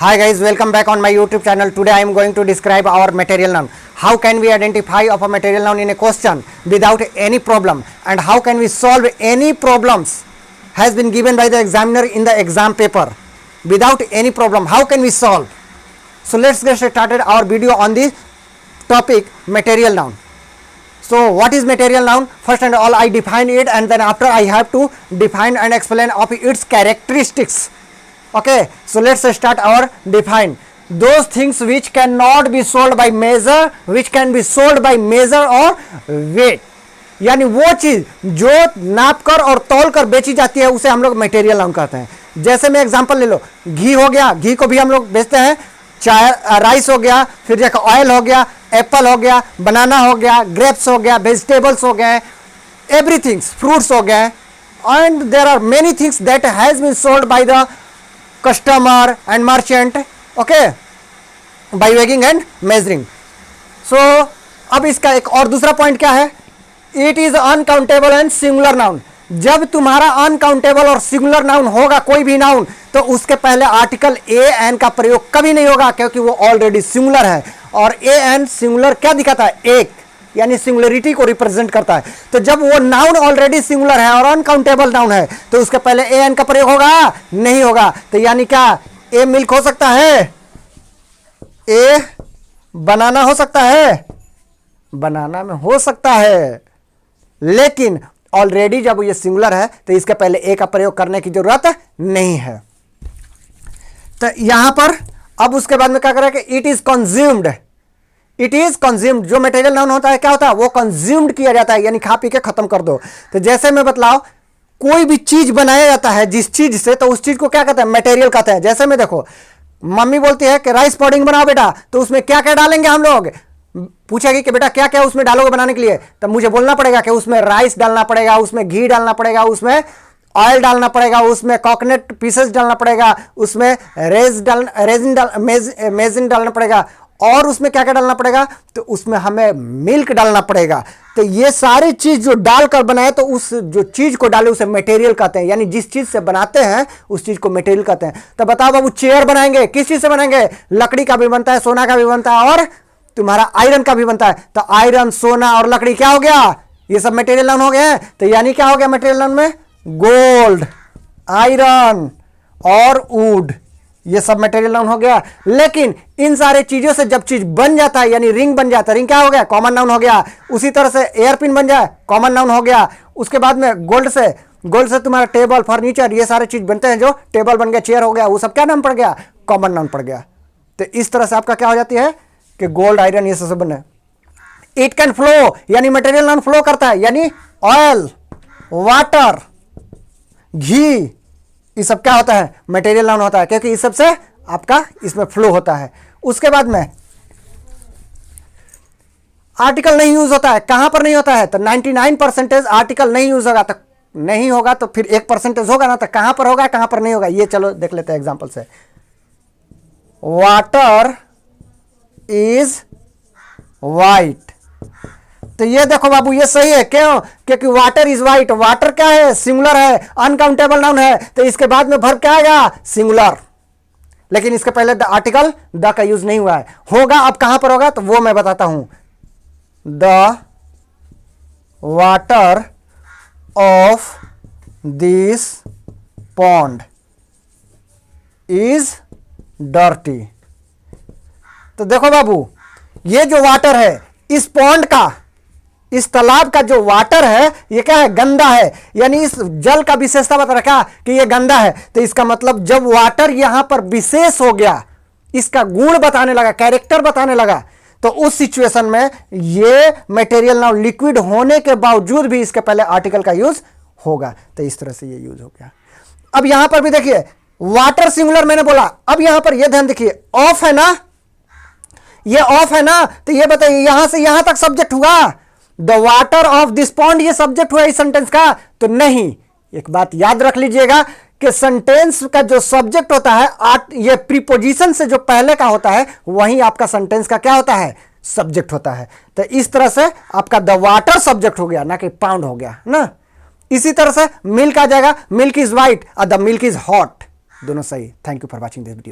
Hi guys, welcome back on my YouTube channel. Today I am going to describe our material noun. How can we identify of a material noun in a question without any problem, and how can we solve any problems has been given by the examiner in the exam paper without any problem. How can we solve? So let's get started our video on the topic material noun. So what is material noun? First and all I define it, and then after I have to define and explain of its characteristics. Okay, so let's start our define. Those things which cannot be sold by measure, which can be sold by measure or weight, यानी वो चीज जो नाप कर और तौल कर बेची जाती है उसे हम लोग मटेरियल नाउन कहते हैं. जैसे मैं एग्जांपल ले लो, घी हो गया, घी को भी हम लोग बेचते हैं. चाय राइस हो गया, फिर देखो ऑयल हो गया, एप्पल हो गया, बनाना हो गया, ग्रेप्स हो गया, वेजिटेबल्स हो गए, एवरीथिंग, फ्रूट्स हो गए, and there are many things that has been sold by the customer and merchant, okay, by weighing and measuring. So अब इसका एक और दूसरा पॉइंट क्या है? It is uncountable and singular noun. जब तुम्हारा अनकाउंटेबल और सिंगुलर नाउन होगा कोई भी नाउन, तो उसके पहले आर्टिकल ए एन का प्रयोग कभी नहीं होगा, क्योंकि वो ऑलरेडी सिंगुलर है. और ए एन सिंगुलर क्या दिखाता है? एक, यानी सिंगुलरिटी को रिप्रेजेंट करता है. तो जब वो नाउन ऑलरेडी सिंगुलर है और अनकाउंटेबल नाउन है, तो उसके पहले ए एन का प्रयोग होगा? नहीं होगा. तो यानी क्या ए मिल्क हो सकता है? ए बनाना हो सकता है? बनाना में हो सकता है, लेकिन ऑलरेडी जब ये सिंगुलर है तो इसके पहले ए का प्रयोग करने की जरूरत नहीं है. तो यहां पर अब उसके बाद में क्या करें कि it is consumed. It is consumed, जो मटेरियल नाउन होता है क्या होता है? वो कंज्यूम्ड किया जाता है, यानी खा पी के खत्म कर दो. तो जैसे मैं बतलाओ, कोई भी चीज बनाया जाता है जिस चीज से, तो उस चीज को क्या कहते हैं? मटेरियल कहते हैं. जैसे में देखो, मम्मी बोलती है कि राइस पुडिंग बनाओ बेटा, तो उसमें क्या क्या डालेंगे हम लोग? पूछेगी कि बेटा क्या क्या उसमें डालोगे बनाने के लिए, तब मुझे बोलना पड़ेगा कि उसमें राइस डालना पड़ेगा, उसमें घी डालना पड़ेगा, उसमें ऑयल डालना पड़ेगा, उसमें कोकोनट पीसेस डालना पड़ेगा, उसमें मेजिन डालना पड़ेगा, और उसमें क्या क्या डालना पड़ेगा? तो उसमें हमें मिल्क डालना पड़ेगा. तो ये सारी चीज जो डालकर बनाए, तो उस जो चीज को डाले उसे मटेरियल कहते हैं, यानी जिस चीज से बनाते हैं उस चीज को मटेरियल कहते हैं. तो बताओ बाबू, चेयर बनाएंगे किस चीज से बनाएंगे? लकड़ी का भी बनता है, सोना का भी बनता है, और तुम्हारा आयरन का भी बनता है. तो आयरन, सोना और लकड़ी क्या हो गया? ये सब मटेरियल नाउन हो गए. तो यानी क्या हो गया मटेरियल नाउन में? गोल्ड, आयरन और वुड, ये सब मटेरियल नाउन हो गया. लेकिन इन सारे चीजों से जब चीज बन जाता है, यानी रिंग बन जाता है, रिंग क्या हो गया? कॉमन नाउन हो गया. उसी तरह से एयरपिन बन जाए, कॉमन नाउन हो गया. उसके बाद में गोल्ड से तुम्हारा टेबल, फर्नीचर, ये सारे चीज बनते हैं. जो टेबल बन गया, चेयर हो गया, वो सब क्या नाम पड़ गया? कॉमन नाउन पड़ गया. तो इस तरह से आपका क्या हो जाती है कि गोल्ड, आयरन, ये सब बने. इट कैन फ्लो, यानी मटेरियल नाउन फ्लो करता है, यानी ऑयल, वाटर, घी, ये सब क्या होता है? मटेरियल नाउन होता है, क्योंकि इस सब से आपका इसमें फ्लो होता है. उसके बाद में आर्टिकल नहीं यूज होता है. कहां पर नहीं होता है? तो 99% आर्टिकल नहीं यूज होगा. तो नहीं होगा तो फिर 1% होगा ना. तो कहां पर होगा, कहां पर नहीं होगा, ये चलो देख लेते हैं एग्जांपल से. Water is white. तो ये देखो बाबू, ये सही है. क्यों? क्योंकि वाटर इज वाइट. वाटर क्या है? सिंगुलर है, अनकाउंटेबल नाउन है. तो इसके बाद में वर्ब क्या आएगा? सिंगुलर. लेकिन इसके पहले द आर्टिकल द का यूज नहीं हुआ है. होगा, अब कहां पर होगा तो वो मैं बताता हूं. The water of this pond is dirty. तो देखो बाबू, ये जो वाटर है, इस पॉन्ड का, इस तालाब का जो वाटर है, ये क्या है? गंदा है. यानी इस जल का विशेषता बता रखा कि ये गंदा है. तो इसका मतलब जब वाटर यहां पर विशेष हो गया, इसका गुण बताने लगा, कैरेक्टर बताने लगा, तो उस सिचुएशन में ये मटेरियल नाउन लिक्विड होने के बावजूद भी इसके पहले आर्टिकल का यूज होगा. तो इस तरह से ये यूज हो गया. अब यहां पर भी देखिए, वाटर सिंगुलर मैंने बोला. अब यहां पर ये ध्यान देखिए, ऑफ है ना, ये ऑफ है ना. तो ये बताइए, यहां से यहां तक सब्जेक्ट हुआ? The water of this pond ये सब्जेक्ट हुआ इस सेंटेंस का? तो नहीं. एक बात याद रख लीजिएगा कि सेंटेंस का जो सब्जेक्ट होता है, ये प्रीपोजिशन से जो पहले का होता है, वही आपका सेंटेंस का क्या होता है? सब्जेक्ट होता है. तो इस तरह से आपका द वाटर सब्जेक्ट हो गया, ना कि पाउंड हो गया ना. इसी तरह से मिल्क आ जाएगा, मिल्क इज वाइट और द मिल्क इज हॉट. दोनों सही. Thank you for watching this video.